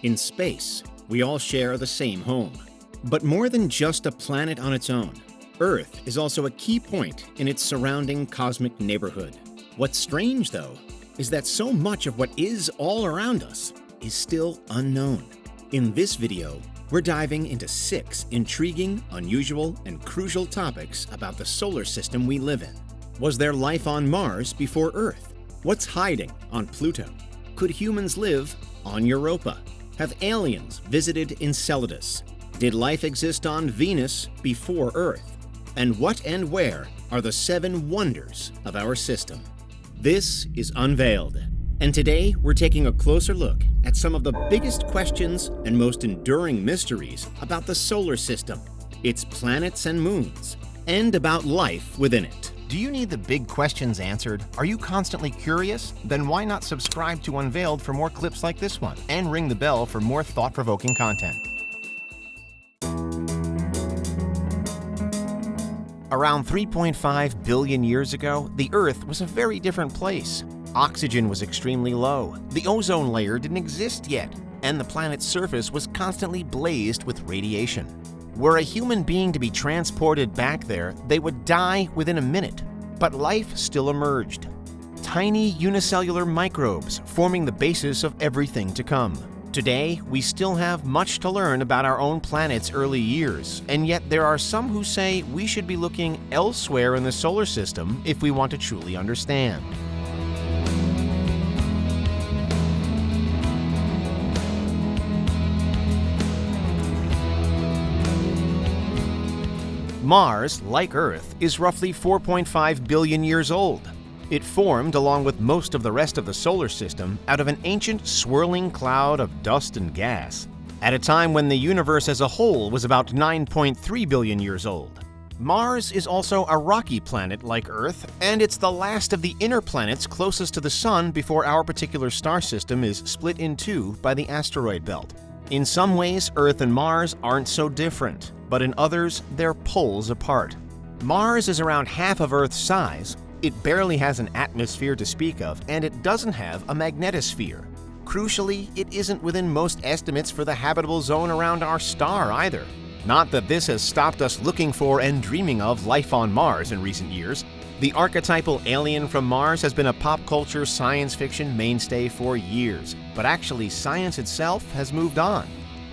In space, we all share the same home. But more than just a planet on its own, Earth is also a key point in its surrounding cosmic neighborhood. What's strange, though, is that so much of what is all around us is still unknown. In this video, we're diving into 6 intriguing, unusual, and crucial topics about the solar system we live in. Was there life on Mars before Earth? What's hiding on Pluto? Could humans live on Europa? Have aliens visited Enceladus? Did life exist on Venus before Earth? And what and where are the 7 wonders of our system? This is Unveiled, and today we're taking a closer look at some of the biggest questions and most enduring mysteries about the solar system, its planets and moons, and about life within it. Do you need the big questions answered? Are you constantly curious? Then why not subscribe to Unveiled for more clips like this one, and ring the bell for more thought-provoking content. Around 3.5 billion years ago, the Earth was a very different place. Oxygen was extremely low, the ozone layer didn't exist yet, and the planet's surface was constantly blazed with radiation. Were a human being to be transported back there, they would die within a minute. But life still emerged. Tiny unicellular microbes forming the basis of everything to come. Today, we still have much to learn about our own planet's early years, and yet there are some who say we should be looking elsewhere in the solar system if we want to truly understand. Mars, like Earth, is roughly 4.5 billion years old. It formed, along with most of the rest of the solar system, out of an ancient swirling cloud of dust and gas, at a time when the universe as a whole was about 9.3 billion years old. Mars is also a rocky planet like Earth, and it's the last of the inner planets closest to the Sun before our particular star system is split in two by the asteroid belt. In some ways, Earth and Mars aren't so different, but in others, they're poles apart. Mars is around half of Earth's size, it barely has an atmosphere to speak of, and it doesn't have a magnetosphere. Crucially, it isn't within most estimates for the habitable zone around our star either. Not that this has stopped us looking for and dreaming of life on Mars in recent years. The archetypal alien from Mars has been a pop culture science fiction mainstay for years, but actually science itself has moved on.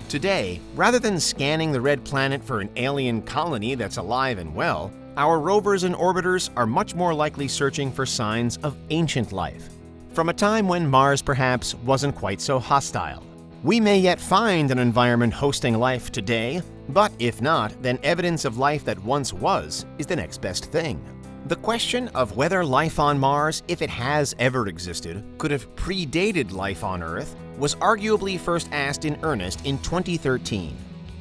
Today, rather than scanning the red planet for an alien colony that's alive and well, our rovers and orbiters are much more likely searching for signs of ancient life, from a time when Mars perhaps wasn't quite so hostile. We may yet find an environment hosting life today, but if not, then evidence of life that once was is the next best thing. The question of whether life on Mars, if it has ever existed, could have predated life on Earth was arguably first asked in earnest in 2013.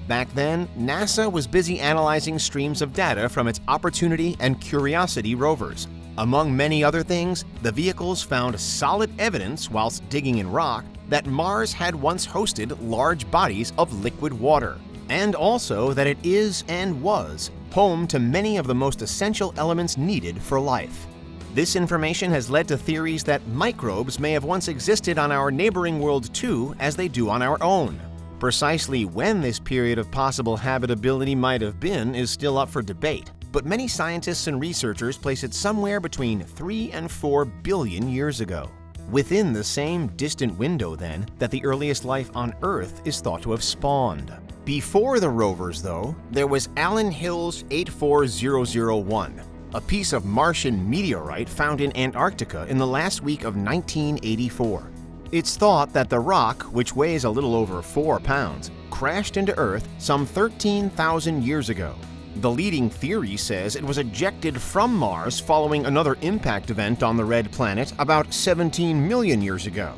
Back then, NASA was busy analyzing streams of data from its Opportunity and Curiosity rovers. Among many other things, the vehicles found solid evidence, whilst digging in rock, that Mars had once hosted large bodies of liquid water, and also that it is and was home to many of the most essential elements needed for life. This information has led to theories that microbes may have once existed on our neighboring world too, as they do on our own. Precisely when this period of possible habitability might have been is still up for debate, but many scientists and researchers place it somewhere between 3 and 4 billion years ago. Within the same distant window, then, that the earliest life on Earth is thought to have spawned. Before the rovers, though, there was Allen Hills 84001, a piece of Martian meteorite found in Antarctica in the last week of 1984. It's thought that the rock, which weighs a little over 4 pounds, crashed into Earth some 13,000 years ago. The leading theory says it was ejected from Mars following another impact event on the red planet about 17 million years ago.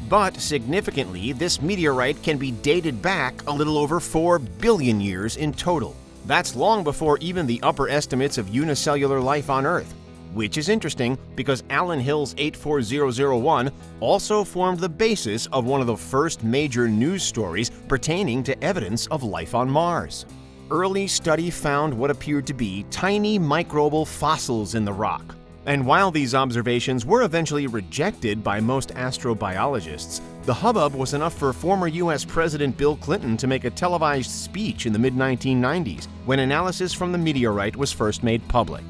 But significantly, this meteorite can be dated back a little over 4 billion years in total. That's long before even the upper estimates of unicellular life on Earth. Which is interesting because Allen Hills 84001 also formed the basis of one of the first major news stories pertaining to evidence of life on Mars. Early study found what appeared to be tiny microbial fossils in the rock. And while these observations were eventually rejected by most astrobiologists, The hubbub was enough for former U.S. President Bill Clinton to make a televised speech in the mid-1990s when analysis from the meteorite was first made public.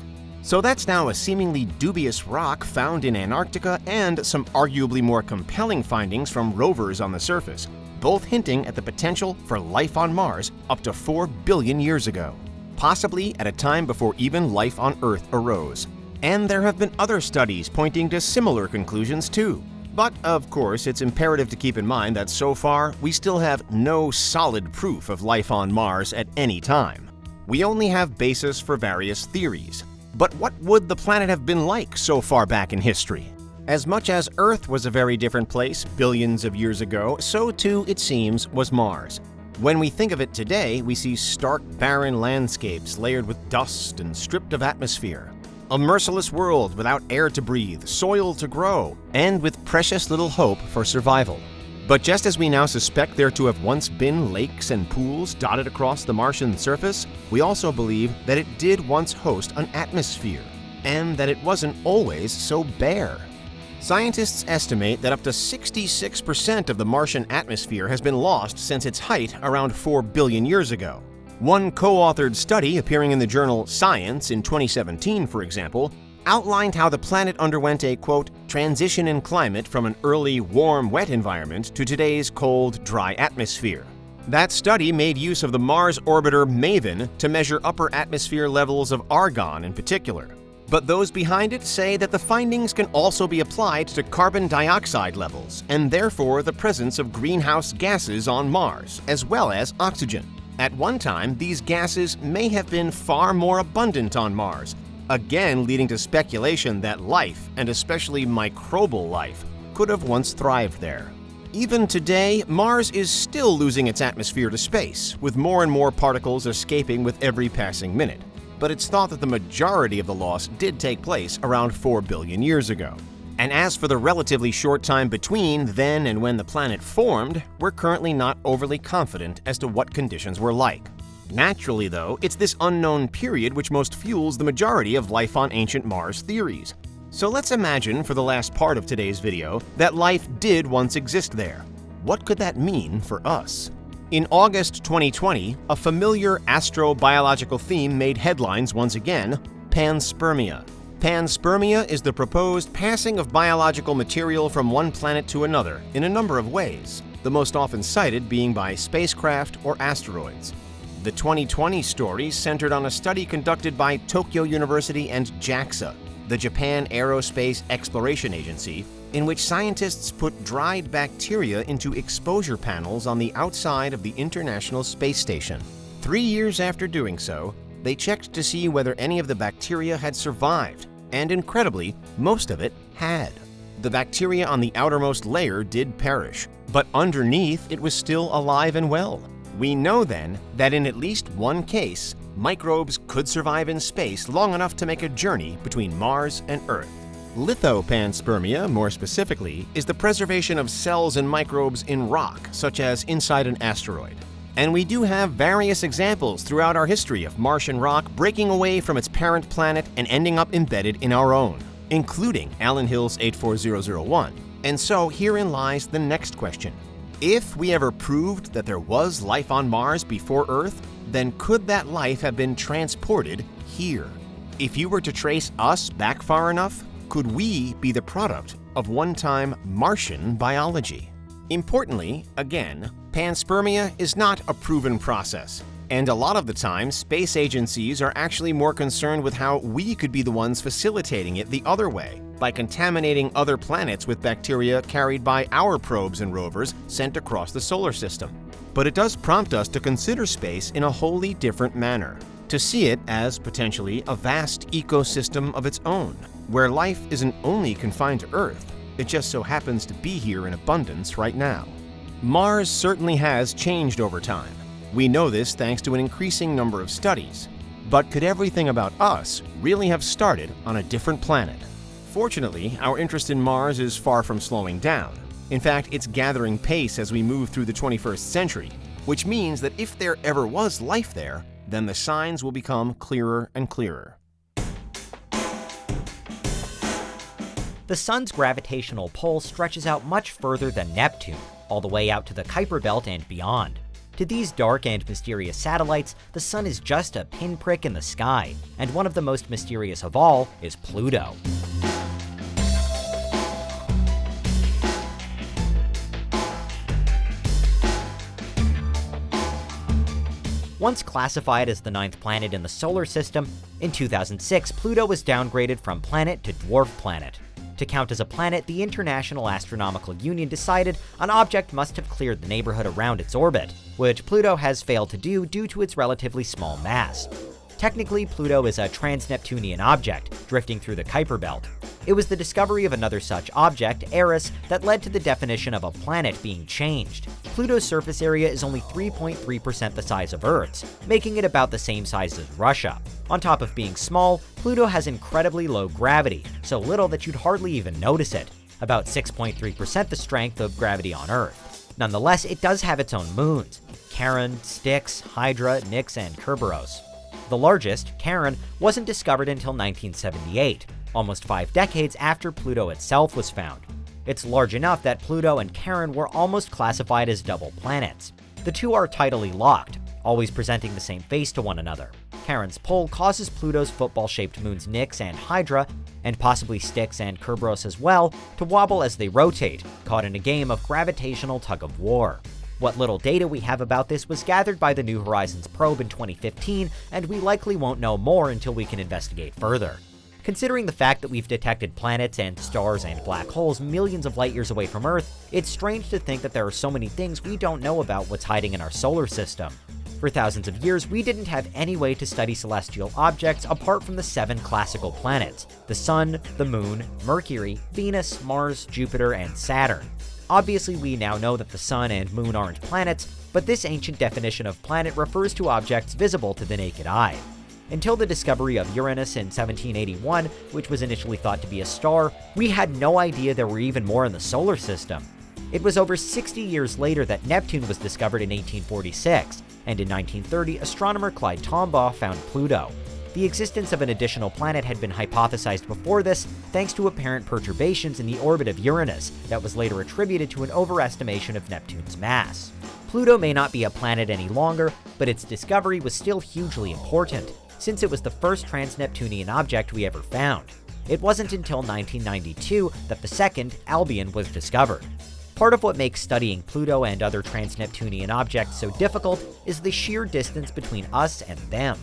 So that's now a seemingly dubious rock found in Antarctica and some arguably more compelling findings from rovers on the surface, both hinting at the potential for life on Mars up to 4 billion years ago, possibly at a time before even life on Earth arose. And there have been other studies pointing to similar conclusions too. But, of course, it's imperative to keep in mind that so far, we still have no solid proof of life on Mars at any time. We only have basis for various theories. But what would the planet have been like so far back in history? As much as Earth was a very different place billions of years ago, so too, it seems, was Mars. When we think of it today, we see stark, barren landscapes layered with dust and stripped of atmosphere. A merciless world without air to breathe, soil to grow, and with precious little hope for survival. But just as we now suspect there to have once been lakes and pools dotted across the Martian surface, we also believe that it did once host an atmosphere, and that it wasn't always so bare. Scientists estimate that up to 66% of the Martian atmosphere has been lost since its height around 4 billion years ago. One co-authored study appearing in the journal Science in 2017, for example, outlined how the planet underwent a, quote, transition in climate from an early warm, wet environment to today's cold, dry atmosphere. That study made use of the Mars orbiter MAVEN to measure upper atmosphere levels of argon in particular. But those behind it say that the findings can also be applied to carbon dioxide levels, and therefore the presence of greenhouse gases on Mars, as well as oxygen. At one time, these gases may have been far more abundant on Mars, again leading to speculation that life, and especially microbial life, could have once thrived there. Even today, Mars is still losing its atmosphere to space, with more and more particles escaping with every passing minute. But it's thought that the majority of the loss did take place around 4 billion years ago. And as for the relatively short time between then and when the planet formed, we're currently not overly confident as to what conditions were like. Naturally, though, it's this unknown period which most fuels the majority of life on ancient Mars theories. So let's imagine, for the last part of today's video, that life did once exist there. What could that mean for us? In August 2020, a familiar astrobiological theme made headlines once again: Panspermia. Panspermia is the proposed passing of biological material from one planet to another in a number of ways, the most often cited being by spacecraft or asteroids. The 2020 story centered on a study conducted by Tokyo University and JAXA, the Japan Aerospace Exploration Agency, in which scientists put dried bacteria into exposure panels on the outside of the International Space Station. 3 years after doing so, they checked to see whether any of the bacteria had survived, and incredibly, most of it had. The bacteria on the outermost layer did perish, but underneath it was still alive and well. We know then that in at least one case, microbes could survive in space long enough to make a journey between Mars and Earth. Lithopanspermia, more specifically, is the preservation of cells and microbes in rock, such as inside an asteroid. And we do have various examples throughout our history of Martian rock breaking away from its parent planet and ending up embedded in our own, including Allen Hill's 84001. And so herein lies the next question. If we ever proved that there was life on Mars before Earth, then could that life have been transported here? If you were to trace us back far enough, could we be the product of one-time Martian biology? Importantly, again, panspermia is not a proven process, and a lot of the time, space agencies are actually more concerned with how we could be the ones facilitating it the other way, by contaminating other planets with bacteria carried by our probes and rovers sent across the solar system. But it does prompt us to consider space in a wholly different manner, to see it as potentially a vast ecosystem of its own, where life isn't only confined to Earth, it just so happens to be here in abundance right now. Mars certainly has changed over time. We know this thanks to an increasing number of studies. But could everything about us really have started on a different planet? Fortunately, our interest in Mars is far from slowing down. In fact, it's gathering pace as we move through the 21st century, which means that if there ever was life there, then the signs will become clearer and clearer. The Sun's gravitational pull stretches out much further than Neptune, all the way out to the Kuiper Belt and beyond. To these dark and mysterious satellites, the Sun is just a pinprick in the sky, and one of the most mysterious of all is Pluto. Once classified as the 9th planet in the solar system, in 2006 Pluto was downgraded from planet to dwarf planet. To count as a planet, the International Astronomical Union decided an object must have cleared the neighborhood around its orbit, which Pluto has failed to do due to its relatively small mass. Technically, Pluto is a trans-Neptunian object, drifting through the Kuiper Belt. It was the discovery of another such object, Eris, that led to the definition of a planet being changed. Pluto's surface area is only 3.3% the size of Earth's, making it about the same size as Russia. On top of being small, Pluto has incredibly low gravity, so little that you'd hardly even notice it, about 6.3% the strength of gravity on Earth. Nonetheless, it does have its own moons: Charon, Styx, Hydra, Nix, and Kerberos. The largest, Charon, wasn't discovered until 1978, almost 5 decades after Pluto itself was found. It's large enough that Pluto and Charon were almost classified as double planets. The two are tidally locked, always presenting the same face to one another. Charon's pull causes Pluto's football-shaped moons Nix and Hydra, and possibly Styx and Kerberos as well, to wobble as they rotate, caught in a game of gravitational tug-of-war. What little data we have about this was gathered by the New Horizons probe in 2015, and we likely won't know more until we can investigate further. Considering the fact that we've detected planets and stars and black holes millions of light years away from Earth, it's strange to think that there are so many things we don't know about what's hiding in our solar system. For thousands of years, we didn't have any way to study celestial objects apart from the 7 classical planets: the Sun, the Moon, Mercury, Venus, Mars, Jupiter, and Saturn. Obviously, we now know that the Sun and Moon aren't planets, but this ancient definition of planet refers to objects visible to the naked eye. Until the discovery of Uranus in 1781, which was initially thought to be a star, we had no idea there were even more in the solar system. It was over 60 years later that Neptune was discovered in 1846, and in 1930, astronomer Clyde Tombaugh found Pluto. The existence of an additional planet had been hypothesized before this, thanks to apparent perturbations in the orbit of Uranus that was later attributed to an overestimation of Neptune's mass. Pluto may not be a planet any longer, but its discovery was still hugely important, since it was the first trans-Neptunian object we ever found. It wasn't until 1992 that the second, Albion, was discovered. Part of what makes studying Pluto and other trans-Neptunian objects so difficult is the sheer distance between us and them.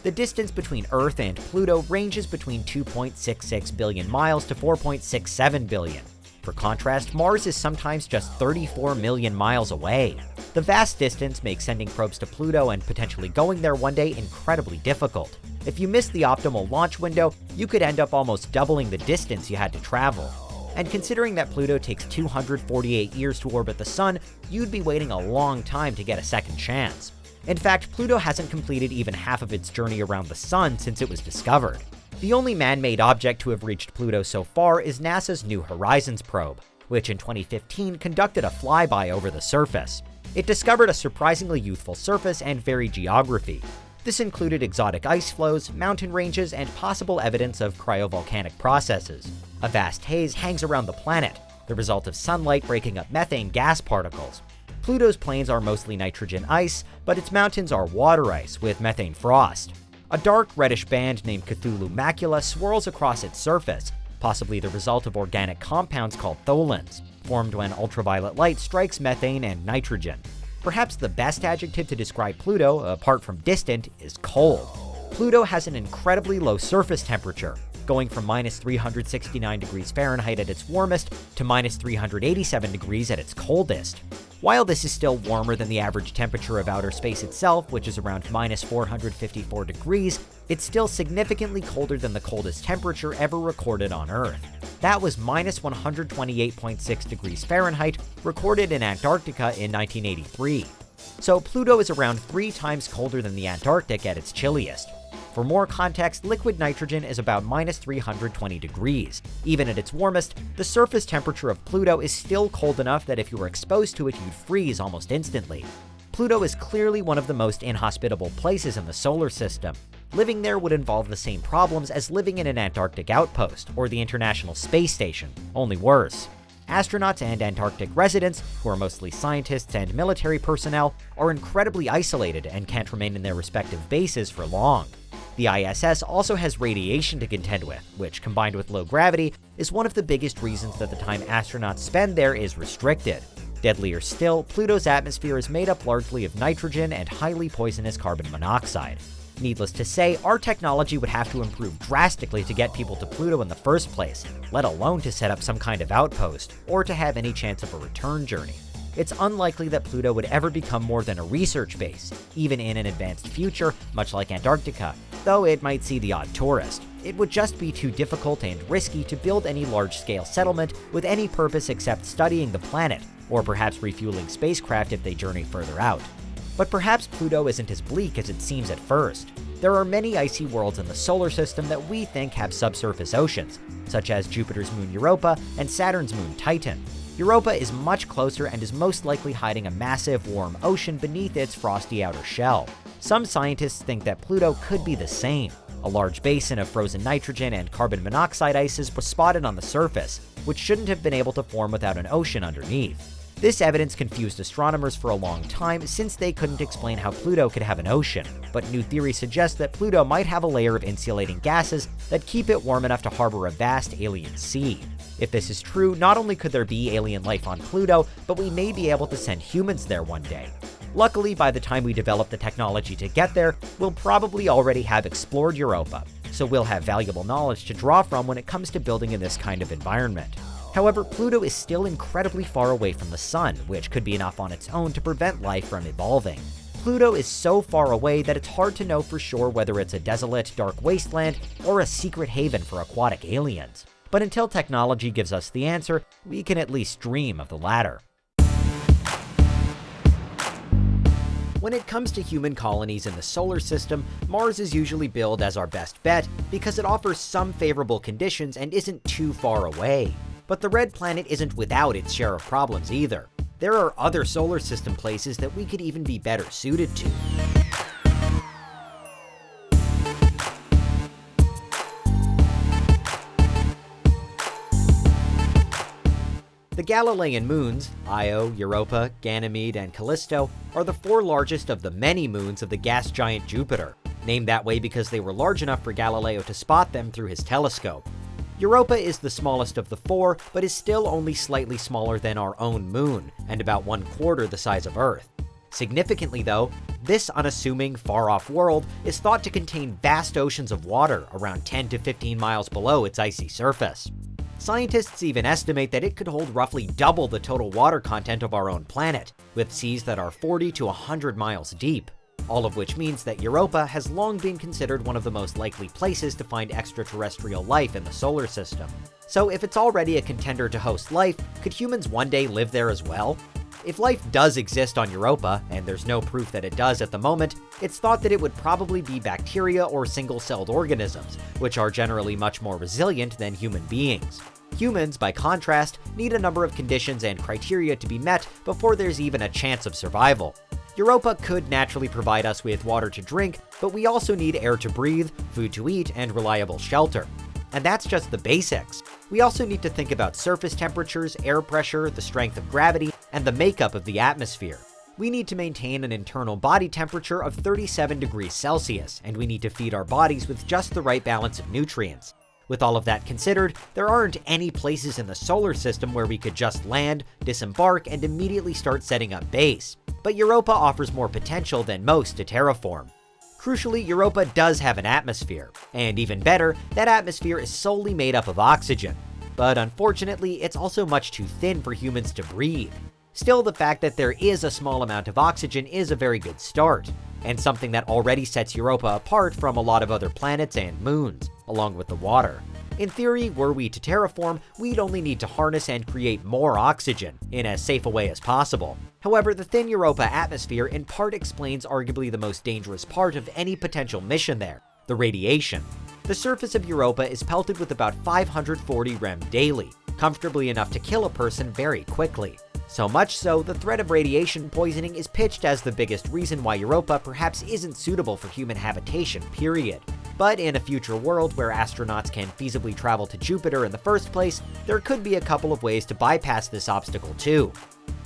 The distance between Earth and Pluto ranges between 2.66 billion miles to 4.67 billion. For contrast, Mars is sometimes just 34 million miles away. The vast distance makes sending probes to Pluto and potentially going there one day incredibly difficult. If you miss the optimal launch window, you could end up almost doubling the distance you had to travel. And considering that Pluto takes 248 years to orbit the Sun, you'd be waiting a long time to get a second chance. In fact, Pluto hasn't completed even half of its journey around the Sun since it was discovered. The only man-made object to have reached Pluto so far is NASA's New Horizons probe, which in 2015 conducted a flyby over the surface. It discovered a surprisingly youthful surface and varied geography. This included exotic ice flows, mountain ranges, and possible evidence of cryovolcanic processes. A vast haze hangs around the planet, the result of sunlight breaking up methane gas particles. Pluto's plains are mostly nitrogen ice, but its mountains are water ice with methane frost. A dark reddish band named Cthulhu Macula swirls across its surface, possibly the result of organic compounds called tholins, formed when ultraviolet light strikes methane and nitrogen. Perhaps the best adjective to describe Pluto, apart from distant, is cold. Pluto has an incredibly low surface temperature, going from -369 degrees Fahrenheit at its warmest to -387 degrees at its coldest. While this is still warmer than the average temperature of outer space itself, which is around -454 degrees, it's still significantly colder than the coldest temperature ever recorded on Earth. That was -128.6 degrees Fahrenheit, recorded in Antarctica in 1983. So Pluto is around 3 times colder than the Antarctic at its chilliest. For more context, liquid nitrogen is about -320 degrees. Even at its warmest, the surface temperature of Pluto is still cold enough that if you were exposed to it, you'd freeze almost instantly. Pluto is clearly one of the most inhospitable places in the solar system. Living there would involve the same problems as living in an Antarctic outpost or the International Space Station, only worse. Astronauts and Antarctic residents, who are mostly scientists and military personnel, are incredibly isolated and can't remain in their respective bases for long. The ISS also has radiation to contend with, which, combined with low gravity, is one of the biggest reasons that the time astronauts spend there is restricted. Deadlier still, Pluto's atmosphere is made up largely of nitrogen and highly poisonous carbon monoxide. Needless to say, our technology would have to improve drastically to get people to Pluto in the first place, let alone to set up some kind of outpost, or to have any chance of a return journey. It's unlikely that Pluto would ever become more than a research base, even in an advanced future, much like Antarctica, though it might see the odd tourist. It would just be too difficult and risky to build any large-scale settlement with any purpose except studying the planet, or perhaps refueling spacecraft if they journey further out. But perhaps Pluto isn't as bleak as it seems at first. There are many icy worlds in the solar system that we think have subsurface oceans, such as Jupiter's moon Europa and Saturn's moon Titan. Europa is much closer and is most likely hiding a massive, warm ocean beneath its frosty outer shell. Some scientists think that Pluto could be the same. A large basin of frozen nitrogen and carbon monoxide ices was spotted on the surface, which shouldn't have been able to form without an ocean underneath. This evidence confused astronomers for a long time since they couldn't explain how Pluto could have an ocean, but new theories suggest that Pluto might have a layer of insulating gases that keep it warm enough to harbor a vast alien sea. If this is true, not only could there be alien life on Pluto, but we may be able to send humans there one day. Luckily, by the time we develop the technology to get there, we'll probably already have explored Europa, so we'll have valuable knowledge to draw from when it comes to building in this kind of environment. However, Pluto is still incredibly far away from the Sun, which could be enough on its own to prevent life from evolving. Pluto is so far away that it's hard to know for sure whether it's a desolate, dark wasteland or a secret haven for aquatic aliens. But until technology gives us the answer, we can at least dream of the latter. When it comes to human colonies in the solar system, Mars is usually billed as our best bet because it offers some favorable conditions and isn't too far away. But the red planet isn't without its share of problems either. There are other solar system places that we could even be better suited to. The Galilean moons, Io, Europa, Ganymede, and Callisto, are the four largest of the many moons of the gas giant Jupiter, named that way because they were large enough for Galileo to spot them through his telescope. Europa is the smallest of the four, but is still only slightly smaller than our own moon, and about 1/4 the size of Earth. Significantly though, this unassuming, far-off world is thought to contain vast oceans of water around 10 to 15 miles below its icy surface. Scientists even estimate that it could hold roughly double the total water content of our own planet, with seas that are 40 to 100 miles deep. All of which means that Europa has long been considered one of the most likely places to find extraterrestrial life in the solar system. So if it's already a contender to host life, could humans one day live there as well? If life does exist on Europa, and there's no proof that it does at the moment, it's thought that it would probably be bacteria or single-celled organisms, which are generally much more resilient than human beings. Humans, by contrast, need a number of conditions and criteria to be met before there's even a chance of survival. Europa could naturally provide us with water to drink, but we also need air to breathe, food to eat, and reliable shelter. And that's just the basics. We also need to think about surface temperatures, air pressure, the strength of gravity, and the makeup of the atmosphere. We need to maintain an internal body temperature of 37 degrees Celsius, and we need to feed our bodies with just the right balance of nutrients. With all of that considered, there aren't any places in the solar system where we could just land, disembark, and immediately start setting up base. But Europa offers more potential than most to terraform. Crucially, Europa does have an atmosphere, and even better, that atmosphere is solely made up of oxygen. But unfortunately, it's also much too thin for humans to breathe. Still, the fact that there is a small amount of oxygen is a very good start, and something that already sets Europa apart from a lot of other planets and moons, along with the water. In theory, were we to terraform, we'd only need to harness and create more oxygen, in as safe a way as possible. However, the thin Europa atmosphere in part explains arguably the most dangerous part of any potential mission there, the radiation. The surface of Europa is pelted with about 540 rem daily, comfortably enough to kill a person very quickly. So much so, the threat of radiation poisoning is pitched as the biggest reason why Europa perhaps isn't suitable for human habitation, period. But in a future world where astronauts can feasibly travel to Jupiter in the first place, there could be a couple of ways to bypass this obstacle too.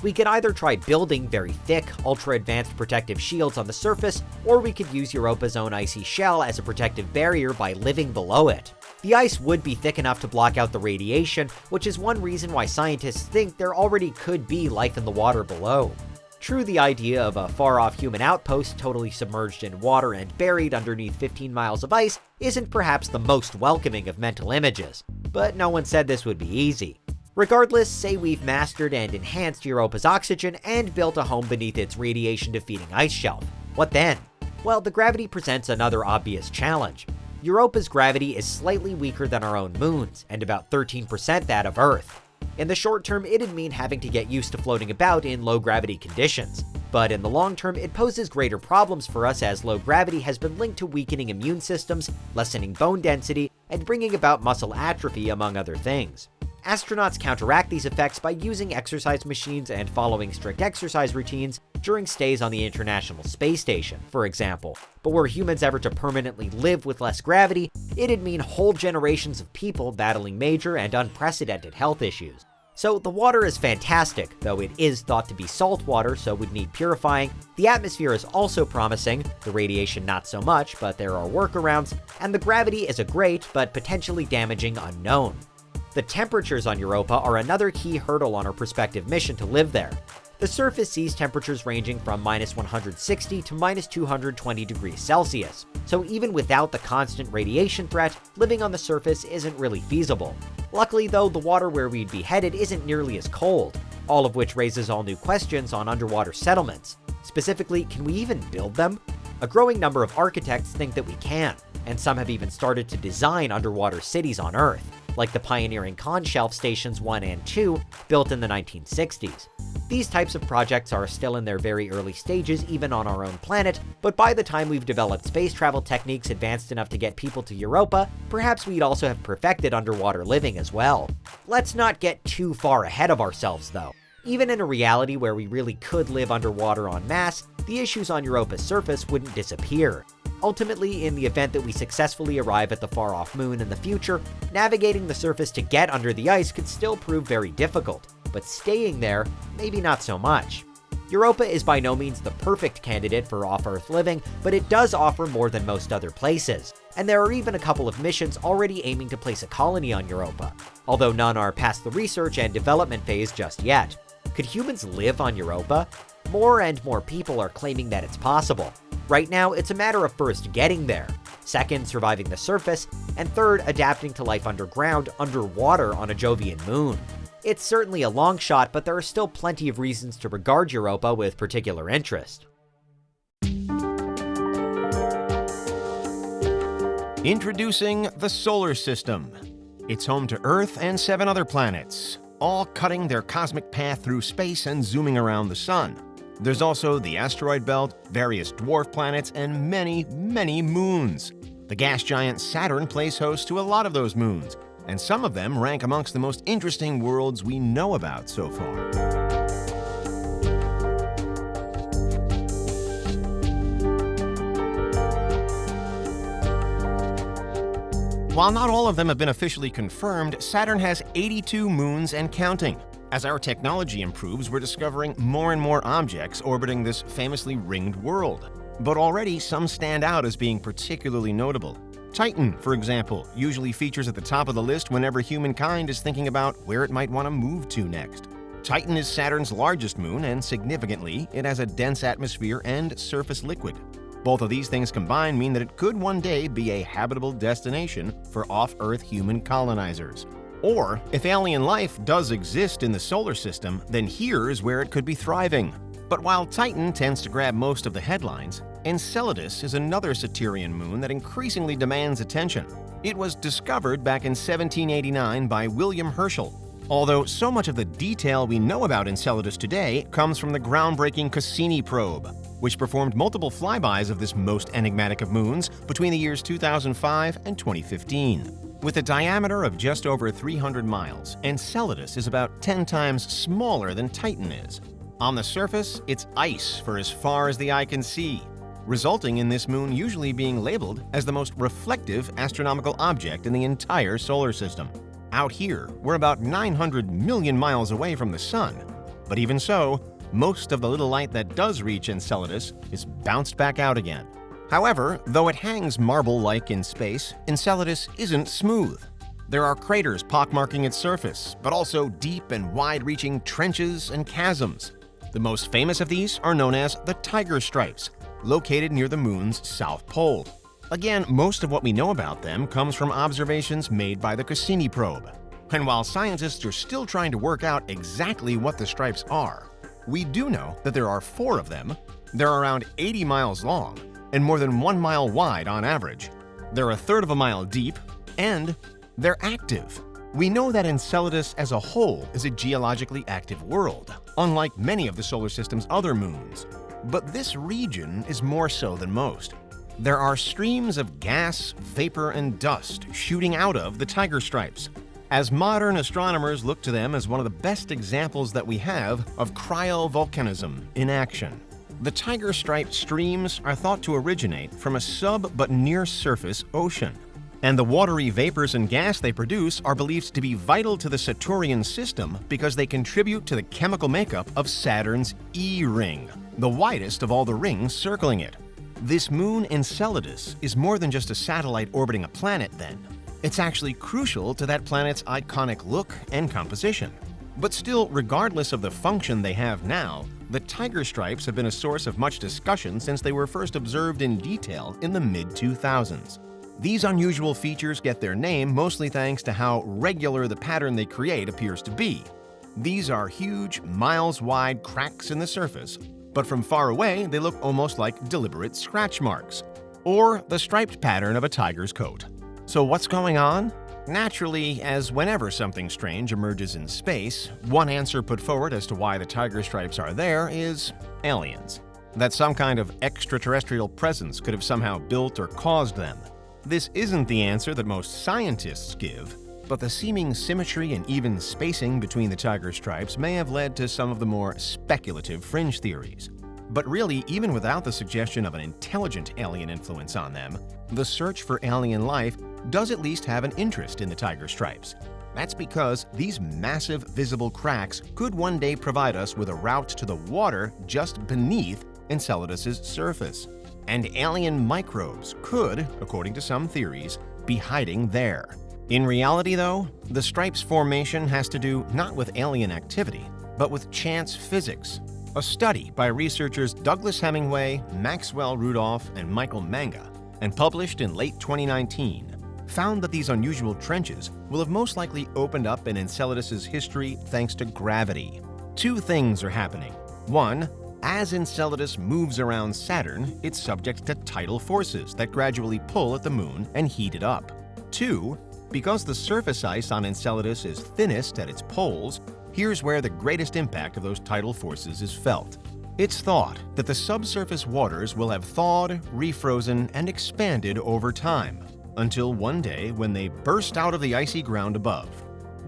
We could either try building very thick, ultra-advanced protective shields on the surface, or we could use Europa's own icy shell as a protective barrier by living below it. The ice would be thick enough to block out the radiation, which is one reason why scientists think there already could be life in the water below. True, the idea of a far-off human outpost totally submerged in water and buried underneath 15 miles of ice isn't perhaps the most welcoming of mental images, but no one said this would be easy. Regardless, say we've mastered and enhanced Europa's oxygen and built a home beneath its radiation-defeating ice shelf. What then? Well, the gravity presents another obvious challenge. Europa's gravity is slightly weaker than our own moon's, and about 13% that of Earth. In the short term, it'd mean having to get used to floating about in low-gravity conditions. But in the long term, it poses greater problems for us as low gravity has been linked to weakening immune systems, lessening bone density, and bringing about muscle atrophy, among other things. Astronauts counteract these effects by using exercise machines and following strict exercise routines during stays on the International Space Station, for example. But were humans ever to permanently live with less gravity, it'd mean whole generations of people battling major and unprecedented health issues. So the water is fantastic, though it is thought to be salt water, so would need purifying. The atmosphere is also promising, the radiation not so much, but there are workarounds, and the gravity is a great, but potentially damaging unknown. The temperatures on Europa are another key hurdle on our prospective mission to live there. The surface sees temperatures ranging from -160 to -220 degrees Celsius, so even without the constant radiation threat, living on the surface isn't really feasible. Luckily though, the water where we'd be headed isn't nearly as cold, all of which raises all new questions on underwater settlements. Specifically, can we even build them? A growing number of architects think that we can, and some have even started to design underwater cities on Earth, like the pioneering Conshelf Stations 1 and 2, built in the 1960s. These types of projects are still in their very early stages even on our own planet, but by the time we've developed space travel techniques advanced enough to get people to Europa, perhaps we'd also have perfected underwater living as well. Let's not get too far ahead of ourselves though. Even in a reality where we really could live underwater en masse, the issues on Europa's surface wouldn't disappear. Ultimately, in the event that we successfully arrive at the far-off moon in the future, navigating the surface to get under the ice could still prove very difficult, but staying there, maybe not so much. Europa is by no means the perfect candidate for off-Earth living, but it does offer more than most other places. And there are even a couple of missions already aiming to place a colony on Europa, although none are past the research and development phase just yet. Could humans live on Europa? More and more people are claiming that it's possible. Right now, it's a matter of first getting there, second, surviving the surface, and third, adapting to life underground, underwater on a Jovian moon. It's certainly a long shot, but there are still plenty of reasons to regard Europa with particular interest. Introducing the Solar System. It's home to Earth and 7 other planets, all cutting their cosmic path through space and zooming around the Sun. There's also the asteroid belt, various dwarf planets, and many, many moons. The gas giant Saturn plays host to a lot of those moons, and some of them rank amongst the most interesting worlds we know about so far. While not all of them have been officially confirmed, Saturn has 82 moons and counting. As our technology improves, we're discovering more and more objects orbiting this famously ringed world. But already, some stand out as being particularly notable. Titan, for example, usually features at the top of the list whenever humankind is thinking about where it might want to move to next. Titan is Saturn's largest moon, and significantly, it has a dense atmosphere and surface liquid. Both of these things combined mean that it could one day be a habitable destination for off-Earth human colonizers. Or, if alien life does exist in the solar system, then here's where it could be thriving. But while Titan tends to grab most of the headlines, Enceladus is another Saturnian moon that increasingly demands attention. It was discovered back in 1789 by William Herschel. Although so much of the detail we know about Enceladus today comes from the groundbreaking Cassini probe. which performed multiple flybys of this most enigmatic of moons between the years 2005 and 2015. With a diameter of just over 300 miles, Enceladus is about 10 times smaller than Titan is. On the surface, it's ice for as far as the eye can see, resulting in this moon usually being labeled as the most reflective astronomical object in the entire solar system. Out here, we're about 900 million miles away from the Sun, but even so, most of the little light that does reach Enceladus is bounced back out again. However, though it hangs marble-like in space, Enceladus isn't smooth. There are craters pockmarking its surface, but also deep and wide-reaching trenches and chasms. The most famous of these are known as the Tiger Stripes, located near the moon's south pole. Again, most of what we know about them comes from observations made by the Cassini probe. And while scientists are still trying to work out exactly what the stripes are, we do know that there are 4 of them. They're around 80 miles long and more than 1 mile wide on average. They're a third of a mile deep, and they're active. We know that Enceladus as a whole is a geologically active world, unlike many of the solar system's other moons. But this region is more so than most. There are streams of gas, vapor, and dust shooting out of the Tiger Stripes, as modern astronomers look to them as one of the best examples that we have of cryovolcanism in action. The Tiger Stripe streams are thought to originate from a sub but near-surface ocean, and the watery vapors and gas they produce are believed to be vital to the Saturnian system because they contribute to the chemical makeup of Saturn's E-ring, the widest of all the rings circling it. This moon Enceladus is more than just a satellite orbiting a planet then. It's actually crucial to that planet's iconic look and composition. But still, regardless of the function they have now, the Tiger Stripes have been a source of much discussion since they were first observed in detail in the mid-2000s. These unusual features get their name mostly thanks to how regular the pattern they create appears to be. These are huge, miles-wide cracks in the surface, but from far away they look almost like deliberate scratch marks, or the striped pattern of a tiger's coat. So what's going on? Naturally, as whenever something strange emerges in space, one answer put forward as to why the Tiger Stripes are there is aliens. That some kind of extraterrestrial presence could have somehow built or caused them. This isn't the answer that most scientists give, but the seeming symmetry and even spacing between the Tiger Stripes may have led to some of the more speculative fringe theories. But really, even without the suggestion of an intelligent alien influence on them, the search for alien life does at least have an interest in the Tiger Stripes. That's because these massive visible cracks could one day provide us with a route to the water just beneath Enceladus's surface. And alien microbes could, according to some theories, be hiding there. In reality, though, the stripes formation has to do not with alien activity, but with chance physics. A study by researchers Douglas Hemingway, Maxwell Rudolph, and Michael Manga, and published in late 2019, found that these unusual trenches will have most likely opened up in Enceladus's history thanks to gravity. 2 things are happening. 1, as Enceladus moves around Saturn, it's subject to tidal forces that gradually pull at the moon and heat it up. 2, because the surface ice on Enceladus is thinnest at its poles, here's where the greatest impact of those tidal forces is felt. It's thought that the subsurface waters will have thawed, refrozen, and expanded over time, until one day when they burst out of the icy ground above.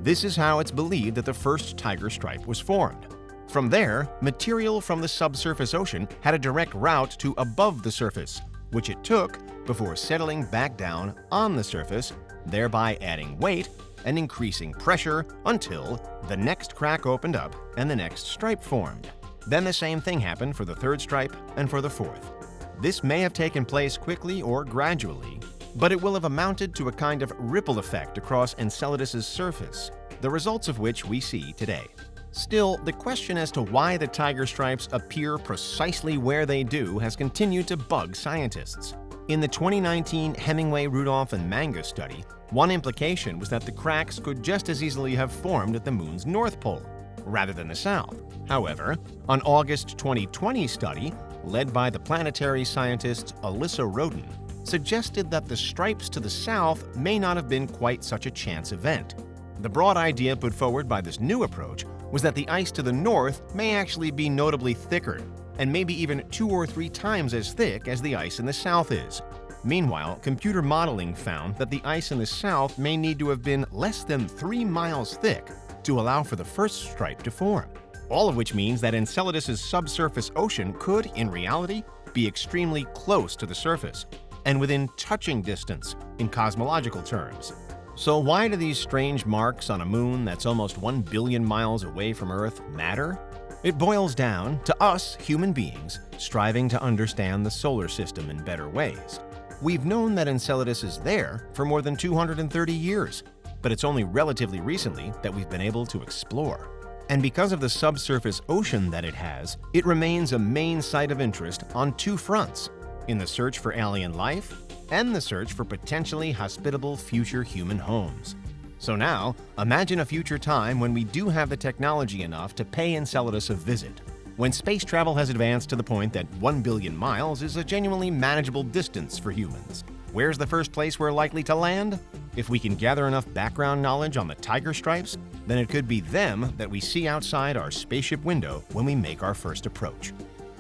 This is how it's believed that the first Tiger Stripe was formed. From there, material from the subsurface ocean had a direct route to above the surface, which it took before settling back down on the surface, thereby adding weight and increasing pressure until the next crack opened up and the next stripe formed. Then the same thing happened for the 3rd stripe and for the 4th. This may have taken place quickly or gradually, but it will have amounted to a kind of ripple effect across Enceladus's surface, the results of which we see today. Still, the question as to why the Tiger Stripes appear precisely where they do has continued to bug scientists. In the 2019 Hemingway, Rudolph, and Manga study, one implication was that the cracks could just as easily have formed at the moon's north pole, rather than the south. However, an August 2020 study, led by the planetary scientist Alyssa Roden, suggested that the stripes to the south may not have been quite such a chance event. The broad idea put forward by this new approach was that the ice to the north may actually be notably thicker, and maybe even 2 or 3 times as thick as the ice in the south is. Meanwhile, computer modeling found that the ice in the south may need to have been less than 3 miles thick to allow for the first stripe to form. All of which means that Enceladus's subsurface ocean could, in reality, be extremely close to the surface, and within touching distance in cosmological terms. So why do these strange marks on a moon that's almost 1 billion miles away from Earth matter? It boils down to us human beings striving to understand the solar system in better ways. We've known that Enceladus is there for more than 230 years, but it's only relatively recently that we've been able to explore. And because of the subsurface ocean that it has, it remains a main site of interest on 2 fronts: in the search for alien life and the search for potentially hospitable future human homes. So now, imagine a future time when we do have the technology enough to pay Enceladus a visit, when space travel has advanced to the point that 1 billion miles is a genuinely manageable distance for humans. Where's the first place we're likely to land? If we can gather enough background knowledge on the tiger stripes, then it could be them that we see outside our spaceship window when we make our first approach.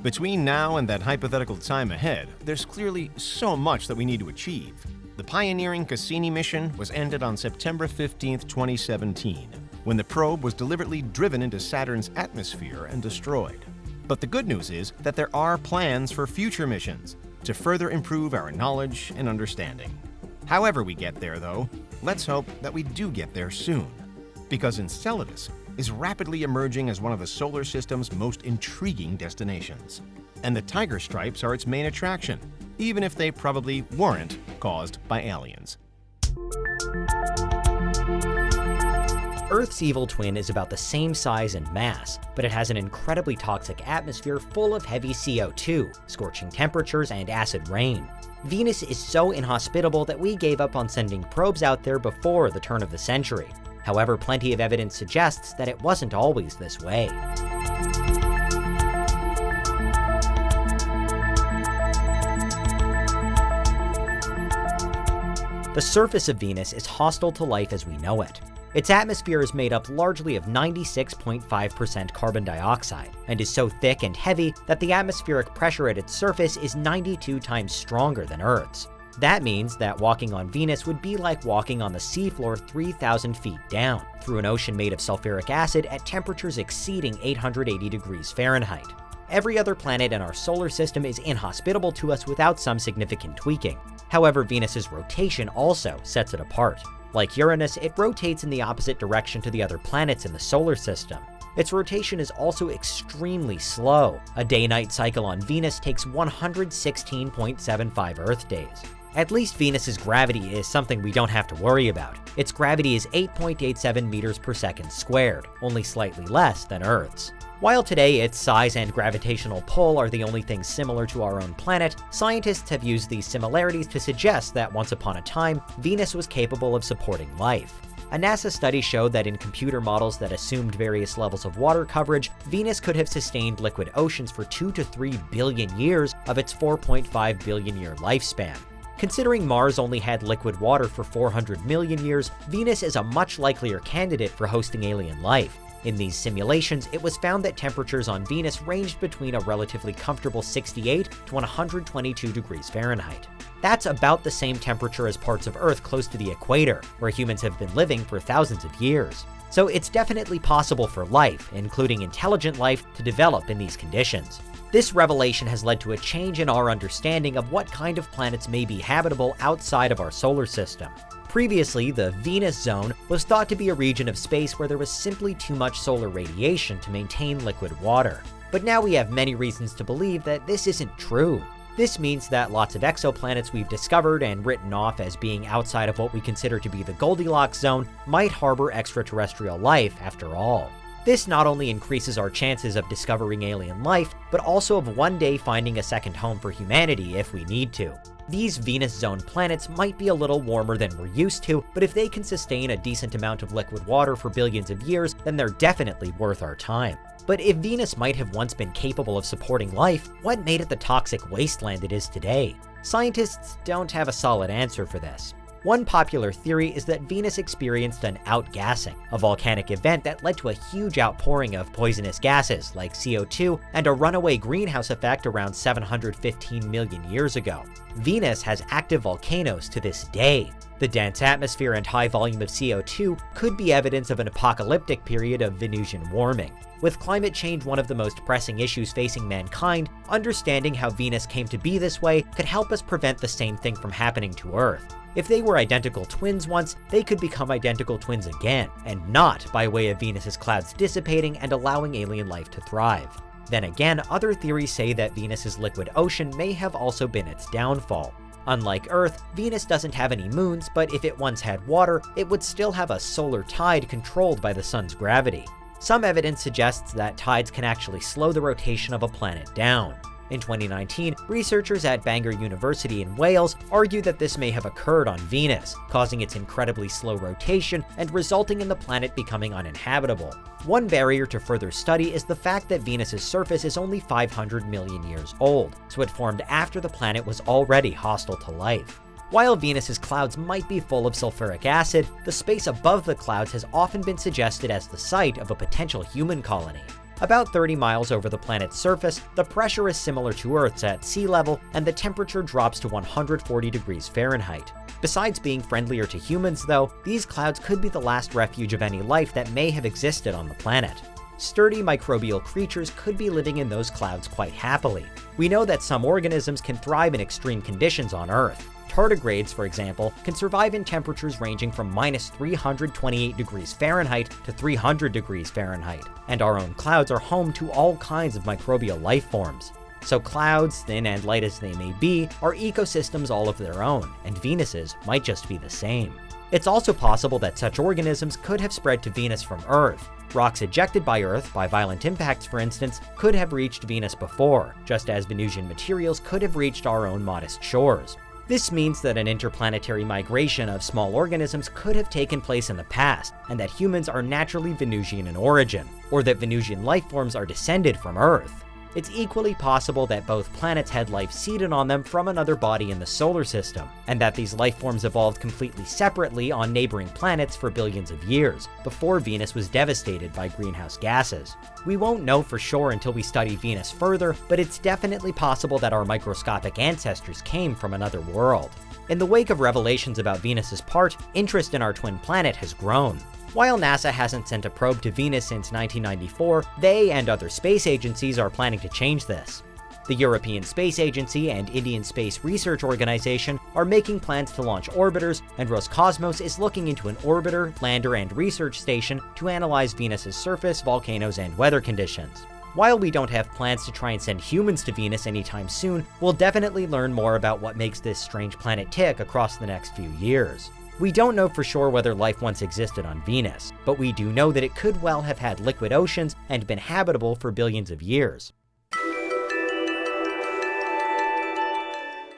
Between now and that hypothetical time ahead, there's clearly so much that we need to achieve. The pioneering Cassini mission was ended on September 15, 2017, when the probe was deliberately driven into Saturn's atmosphere and destroyed. But the good news is that there are plans for future missions to further improve our knowledge and understanding. However we get there, though, let's hope that we do get there soon, because Enceladus is rapidly emerging as one of the solar system's most intriguing destinations. And the tiger stripes are its main attraction, even if they probably weren't caused by aliens. Earth's evil twin is about the same size and mass, but it has an incredibly toxic atmosphere full of heavy CO2, scorching temperatures, and acid rain. Venus is so inhospitable that we gave up on sending probes out there before the turn of the century. However, plenty of evidence suggests that it wasn't always this way. The surface of Venus is hostile to life as we know it. Its atmosphere is made up largely of 96.5% carbon dioxide, and is so thick and heavy that the atmospheric pressure at its surface is 92 times stronger than Earth's. That means that walking on Venus would be like walking on the seafloor 3,000 feet down, through an ocean made of sulfuric acid at temperatures exceeding 880 degrees Fahrenheit. Every other planet in our solar system is inhospitable to us without some significant tweaking. However, Venus's rotation also sets it apart. Like Uranus, it rotates in the opposite direction to the other planets in the solar system. Its rotation is also extremely slow. A day-night cycle on Venus takes 116.75 Earth days. At least Venus's gravity is something we don't have to worry about. Its gravity is 8.87 meters per second squared, only slightly less than Earth's. While today its size and gravitational pull are the only things similar to our own planet, scientists have used these similarities to suggest that once upon a time, Venus was capable of supporting life. A NASA study showed that in computer models that assumed various levels of water coverage, Venus could have sustained liquid oceans for 2 to 3 billion years of its 4.5 billion year lifespan. Considering Mars only had liquid water for 400 million years, Venus is a much likelier candidate for hosting alien life. In these simulations, it was found that temperatures on Venus ranged between a relatively comfortable 68 to 122 degrees Fahrenheit. That's about the same temperature as parts of Earth close to the equator, where humans have been living for thousands of years. So it's definitely possible for life, including intelligent life, to develop in these conditions. This revelation has led to a change in our understanding of what kind of planets may be habitable outside of our solar system. Previously, the Venus zone was thought to be a region of space where there was simply too much solar radiation to maintain liquid water. But now we have many reasons to believe that this isn't true. This means that lots of exoplanets we've discovered and written off as being outside of what we consider to be the Goldilocks zone might harbor extraterrestrial life after all. This not only increases our chances of discovering alien life, but also of one day finding a second home for humanity if we need to. These Venus zone planets might be a little warmer than we're used to, but if they can sustain a decent amount of liquid water for billions of years, then they're definitely worth our time. But if Venus might have once been capable of supporting life, what made it the toxic wasteland it is today? Scientists don't have a solid answer for this. One popular theory is that Venus experienced an outgassing, a volcanic event that led to a huge outpouring of poisonous gases like CO2 and a runaway greenhouse effect around 715 million years ago. Venus has active volcanoes to this day. The dense atmosphere and high volume of CO2 could be evidence of an apocalyptic period of Venusian warming. With climate change one of the most pressing issues facing mankind, understanding how Venus came to be this way could help us prevent the same thing from happening to Earth. If they were identical twins once, they could become identical twins again, and not by way of Venus's clouds dissipating and allowing alien life to thrive. Then again, other theories say that Venus's liquid ocean may have also been its downfall. Unlike Earth, Venus doesn't have any moons, but if it once had water, it would still have a solar tide controlled by the sun's gravity. Some evidence suggests that tides can actually slow the rotation of a planet down. In 2019, researchers at Bangor University in Wales argue that this may have occurred on Venus, causing its incredibly slow rotation and resulting in the planet becoming uninhabitable. One barrier to further study is the fact that Venus's surface is only 500 million years old, so it formed after the planet was already hostile to life. While Venus's clouds might be full of sulfuric acid, the space above the clouds has often been suggested as the site of a potential human colony. About 30 miles over the planet's surface, the pressure is similar to Earth's at sea level, and the temperature drops to 140 degrees Fahrenheit. Besides being friendlier to humans, though, these clouds could be the last refuge of any life that may have existed on the planet. Sturdy microbial creatures could be living in those clouds quite happily. We know that some organisms can thrive in extreme conditions on Earth. Tardigrades, for example, can survive in temperatures ranging from minus 328 degrees Fahrenheit to 300 degrees Fahrenheit, and our own clouds are home to all kinds of microbial life forms. So clouds, thin and light as they may be, are ecosystems all of their own, and Venus's might just be the same. It's also possible that such organisms could have spread to Venus from Earth. Rocks ejected by Earth by violent impacts, for instance, could have reached Venus before, just as Venusian materials could have reached our own modest shores. This means that an interplanetary migration of small organisms could have taken place in the past, and that humans are naturally Venusian in origin, or that Venusian life forms are descended from Earth. It's equally possible that both planets had life seeded on them from another body in the solar system, and that these life forms evolved completely separately on neighboring planets for billions of years, before Venus was devastated by greenhouse gases. We won't know for sure until we study Venus further, but it's definitely possible that our microscopic ancestors came from another world. In the wake of revelations about Venus's part, interest in our twin planet has grown. While NASA hasn't sent a probe to Venus since 1994, they and other space agencies are planning to change this. The European Space Agency and Indian Space Research Organization are making plans to launch orbiters, and Roscosmos is looking into an orbiter, lander, and research station to analyze Venus's surface, volcanoes, and weather conditions. While we don't have plans to try and send humans to Venus anytime soon, we'll definitely learn more about what makes this strange planet tick across the next few years. We don't know for sure whether life once existed on Venus, but we do know that it could well have had liquid oceans and been habitable for billions of years.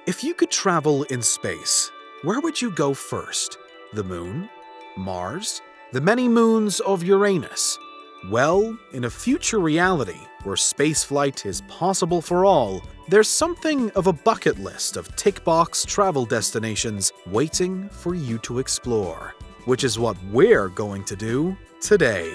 If you could travel in space, where would you go first? The Moon? Mars? The many moons of Uranus? Well, in a future reality where spaceflight is possible for all, there's something of a bucket list of tick-box travel destinations waiting for you to explore, which is what we're going to do today.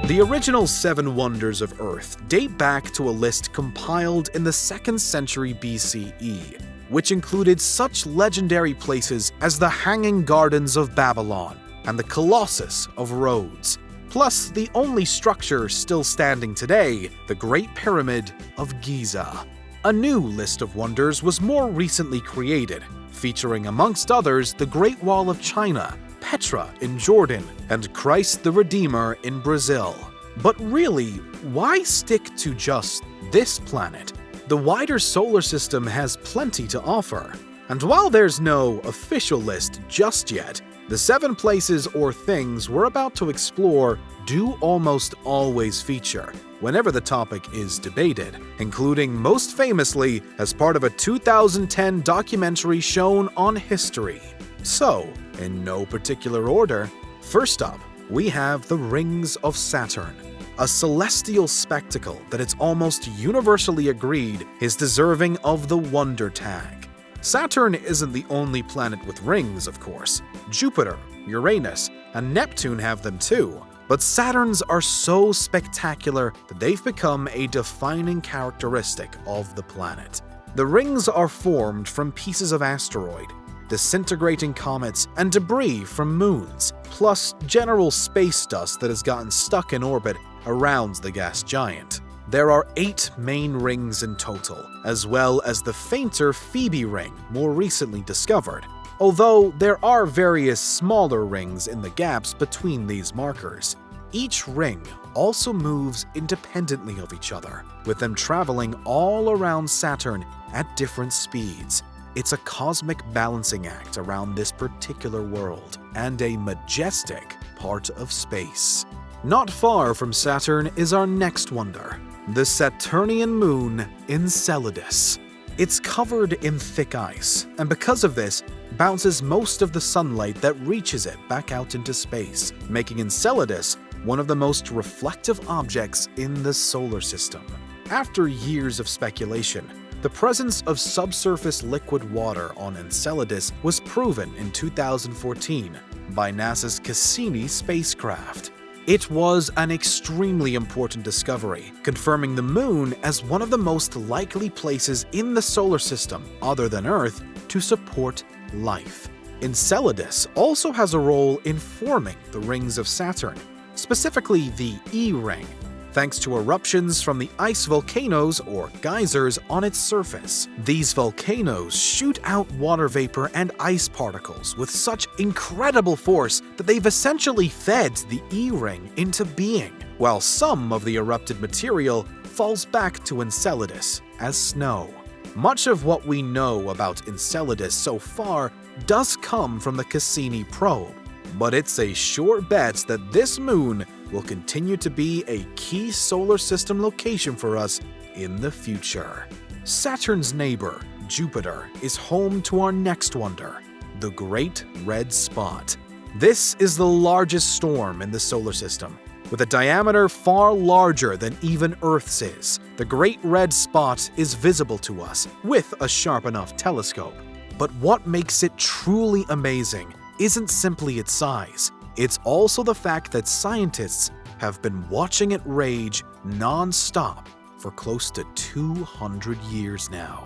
The original 7 wonders of Earth date back to a list compiled in the 2nd century BCE, which included such legendary places as the Hanging Gardens of Babylon and the Colossus of Rhodes, plus the only structure still standing today, the Great Pyramid of Giza. A new list of wonders was more recently created, featuring amongst others the Great Wall of China, Petra in Jordan, and Christ the Redeemer in Brazil. But really, why stick to just this planet? The wider solar system has plenty to offer. And while there's no official list just yet, the 7 places or things we're about to explore do almost always feature whenever the topic is debated, including most famously as part of a 2010 documentary shown on history. So, in no particular order, first up, we have the Rings of Saturn, a celestial spectacle that it's almost universally agreed is deserving of the wonder tag. Saturn isn't the only planet with rings, of course. Jupiter, Uranus, and Neptune have them too. But Saturn's are so spectacular that they've become a defining characteristic of the planet. The rings are formed from pieces of asteroid, disintegrating comets, and debris from moons, plus general space dust that has gotten stuck in orbit around the gas giant. There are 8 main rings in total, as well as the fainter Phoebe ring, more recently discovered, although there are various smaller rings in the gaps between these markers. Each ring also moves independently of each other, with them traveling all around Saturn at different speeds. It's a cosmic balancing act around this particular world, and a majestic part of space. Not far from Saturn is our next wonder, the Saturnian moon Enceladus. It's covered in thick ice, and because of this, bounces most of the sunlight that reaches it back out into space, making Enceladus one of the most reflective objects in the solar system. After years of speculation, the presence of subsurface liquid water on Enceladus was proven in 2014 by NASA's Cassini spacecraft. It was an extremely important discovery, confirming the moon as one of the most likely places in the solar system, other than Earth, to support life. Enceladus also has a role in forming the rings of Saturn, specifically the E ring, thanks to eruptions from the ice volcanoes or geysers on its surface. These volcanoes shoot out water vapor and ice particles with such incredible force that they've essentially fed the E ring into being, while some of the erupted material falls back to Enceladus as snow. Much of what we know about Enceladus so far does come from the Cassini probe, but it's a sure bet that this moon will continue to be a key solar system location for us in the future. Saturn's neighbor, Jupiter, is home to our next wonder, the Great Red Spot. This is the largest storm in the solar system, with a diameter far larger than even Earth's is. The Great Red Spot is visible to us with a sharp enough telescope. But what makes it truly amazing isn't simply its size. It's also the fact that scientists have been watching it rage non-stop for close to 200 years now.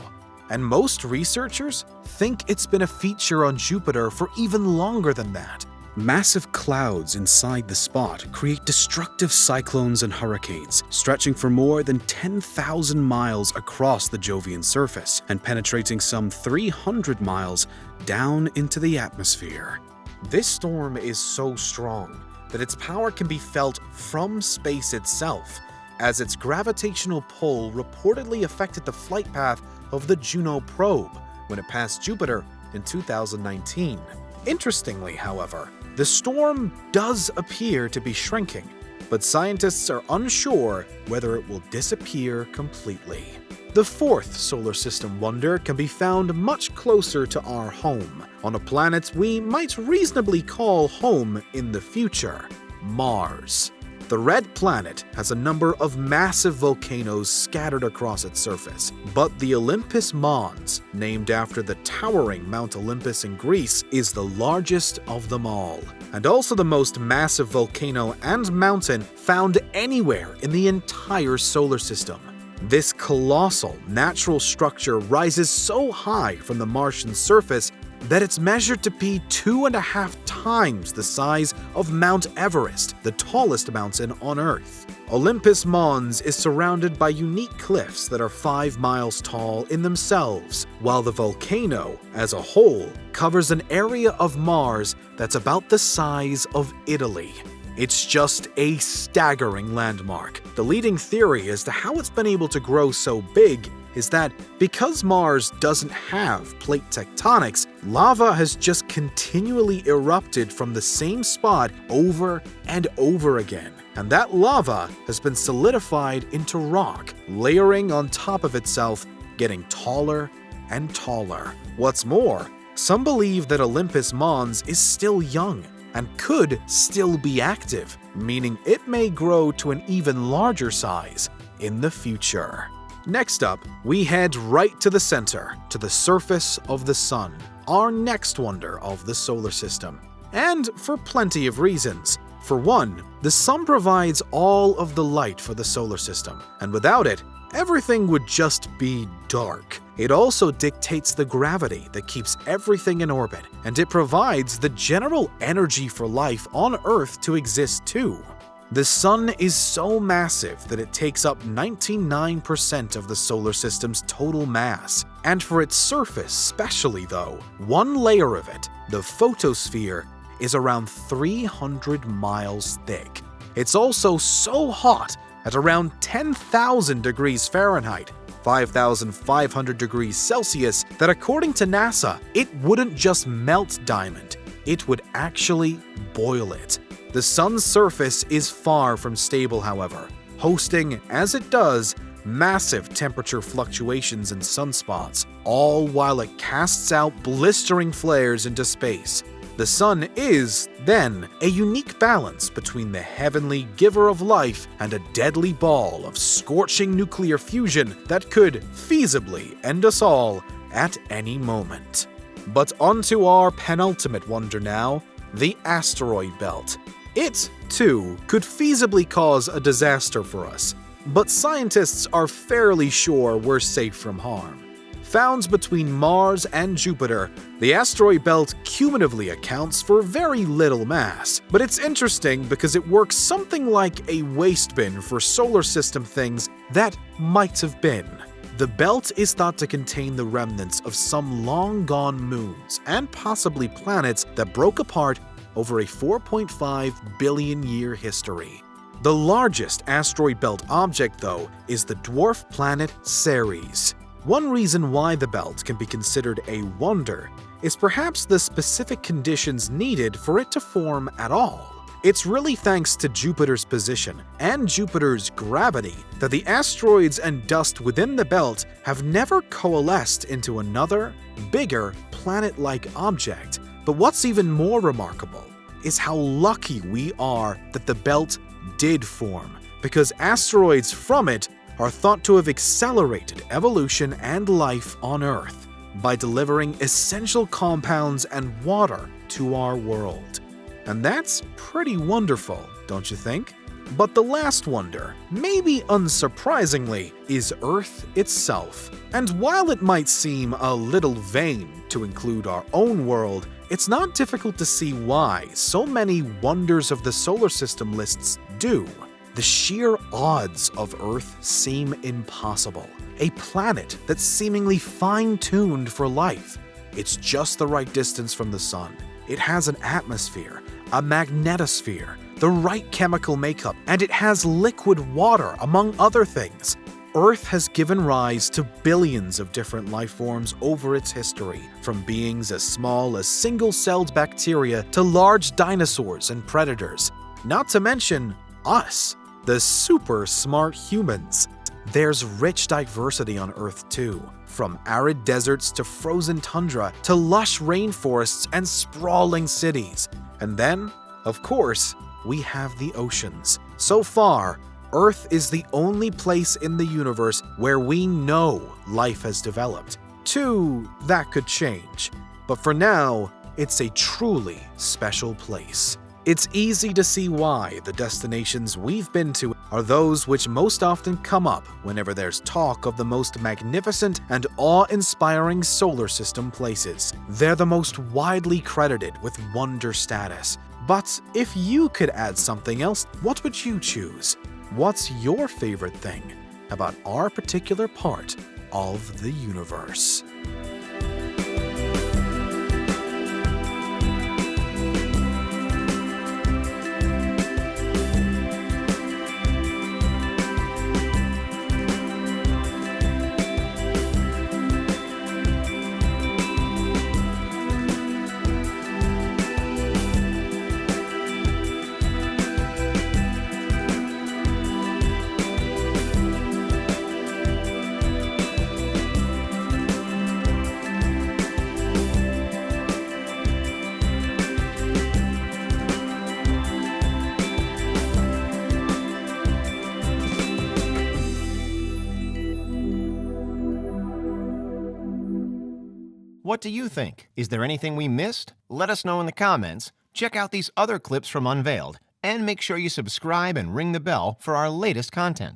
And most researchers think it's been a feature on Jupiter for even longer than that. Massive clouds inside the spot create destructive cyclones and hurricanes, stretching for more than 10,000 miles across the Jovian surface and penetrating some 300 miles down into the atmosphere. This storm is so strong that its power can be felt from space itself, as its gravitational pull reportedly affected the flight path of the Juno probe when it passed Jupiter in 2019. Interestingly, however, the storm does appear to be shrinking, but scientists are unsure whether it will disappear completely. The fourth solar system wonder can be found much closer to our home, on a planet we might reasonably call home in the future, Mars. The red planet has a number of massive volcanoes scattered across its surface, but the Olympus Mons, named after the towering Mount Olympus in Greece, is the largest of them all, and also the most massive volcano and mountain found anywhere in the entire solar system. This colossal natural structure rises so high from the Martian surface that it's measured to be 2.5 times the size of Mount Everest, the tallest mountain on Earth. Olympus Mons is surrounded by unique cliffs that are 5 miles tall in themselves, while the volcano, as a whole, covers an area of Mars that's about the size of Italy. It's just a staggering landmark. The leading theory as to how it's been able to grow so big is that because Mars doesn't have plate tectonics, lava has just continually erupted from the same spot over and over again. And that lava has been solidified into rock, layering on top of itself, getting taller and taller. What's more, some believe that Olympus Mons is still young, and could still be active, meaning it may grow to an even larger size in the future. Next up, we head right to the center, to the surface of the Sun, our next wonder of the solar system. And for plenty of reasons. For one, the Sun provides all of the light for the solar system, and without it, everything would just be dark. It also dictates the gravity that keeps everything in orbit, and it provides the general energy for life on Earth to exist too. The Sun is so massive that it takes up 99% of the solar system's total mass, and for its surface especially though, one layer of it, the photosphere, is around 300 miles thick. It's also so hot at around 10,000 degrees Fahrenheit, 5,500 degrees Celsius, that according to NASA, it wouldn't just melt diamond, it would actually boil it. The Sun's surface is far from stable, however, hosting, as it does, massive temperature fluctuations and sunspots, all while it casts out blistering flares into space. The Sun is, then, a unique balance between the heavenly giver of life and a deadly ball of scorching nuclear fusion that could feasibly end us all at any moment. But onto our penultimate wonder now, the asteroid belt. It, too, could feasibly cause a disaster for us, but scientists are fairly sure we're safe from harm. Found between Mars and Jupiter, the asteroid belt cumulatively accounts for very little mass, but it's interesting because it works something like a waste bin for solar system things that might have been. The belt is thought to contain the remnants of some long-gone moons and possibly planets that broke apart over a 4.5 billion year history. The largest asteroid belt object, though, is the dwarf planet Ceres. One reason why the belt can be considered a wonder is perhaps the specific conditions needed for it to form at all. It's really thanks to Jupiter's position and Jupiter's gravity that the asteroids and dust within the belt have never coalesced into another, bigger, planet-like object. But what's even more remarkable is how lucky we are that the belt did form, because asteroids from it are thought to have accelerated evolution and life on Earth by delivering essential compounds and water to our world. And that's pretty wonderful, don't you think? But the last wonder, maybe unsurprisingly, is Earth itself. And while it might seem a little vain to include our own world, it's not difficult to see why so many wonders of the solar system lists do. The sheer odds of Earth seem impossible. A planet that's seemingly fine-tuned for life. It's just the right distance from the Sun. It has an atmosphere, a magnetosphere, the right chemical makeup, and it has liquid water, among other things. Earth has given rise to billions of different life forms over its history, from beings as small as single-celled bacteria to large dinosaurs and predators. Not to mention us, the super smart humans. There's rich diversity on Earth too, from arid deserts to frozen tundra to lush rainforests and sprawling cities. And then, of course, we have the oceans. So far, Earth is the only place in the universe where we know life has developed. Too, that could change. But for now, it's a truly special place. It's easy to see why the destinations we've been to are those which most often come up whenever there's talk of the most magnificent and awe-inspiring solar system places. They're the most widely credited with wonder status. But if you could add something else, what would you choose? What's your favorite thing about our particular part of the universe? What do you think? Is there anything we missed? Let us know in the comments. Check out these other clips from Unveiled, and make sure you subscribe and ring the bell for our latest content.